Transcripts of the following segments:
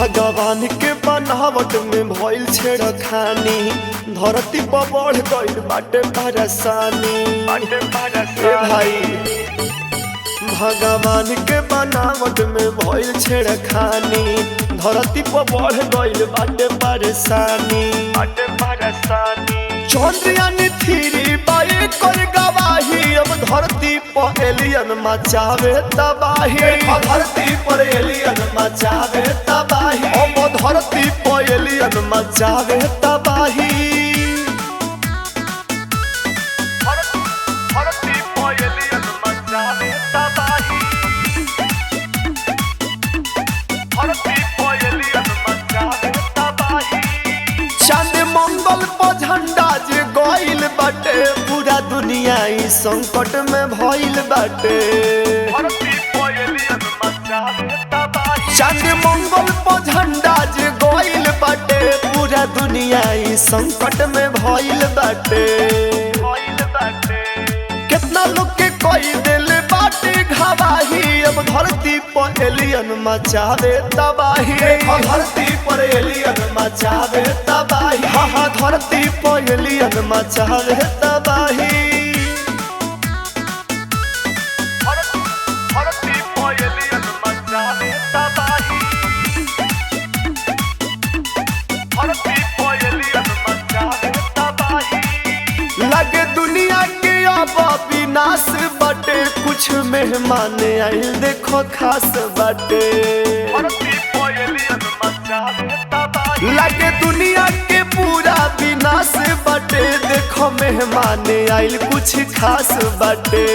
भगवान के बनावट में भइल छेड़खानी, धरती पर बढ़ गइल बाटे परेशानी। ए भाई भगवान के बनावट में भइल छेड़खानी, धरती पर बढ़ गइल बाटे परेशानी। चंद्रयान 3 बाए कर गवाही, अब धरती पर एलियन मचावे तबाही। धरती पर एलियन मचावे तबाही, अब धरती पर एलियन मचावे तबाही। धरती पर एलियन मचावे तबाही। धरती पर एलियन मचावे तबाही। चांद मंगल पर झंडा जे गइल बाटे, पूरा दुनिया ई संकट में भइल बाटे। चांद मंगल पर झंडा जे गइल बाटे, पूरा दुनिया ई संकट में भइल बाटे। कितना लोग के कोई दिल बाटे घवाही, अब धरती पर एलियन मचावे तबाही। धरती पर एलियन मचावे तबाही। हाँ धरती पर एलियन मचावे तबाही। धरती पर एलियन मचावे तबाही। धरती पर एलियन मचावे तबाही। लगे दुनिया के अब विनाश बाटे, कुछ मेहमान आइल देखो खास बाटे। लगे दुनिया के पूरा विनाश बाटे, देखो मेहमान आइल कुछ खास बाटे।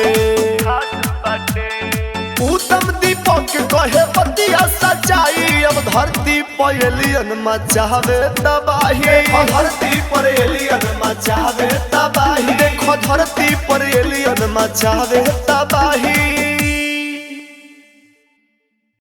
उत्तम दीपक कहे बतिया सच्चाई, अब धरती पर एलियन मचावे तबाही। धरती पर एलियन मचावे तबाही। देखो धरती पर एलियन मचावे तबाही।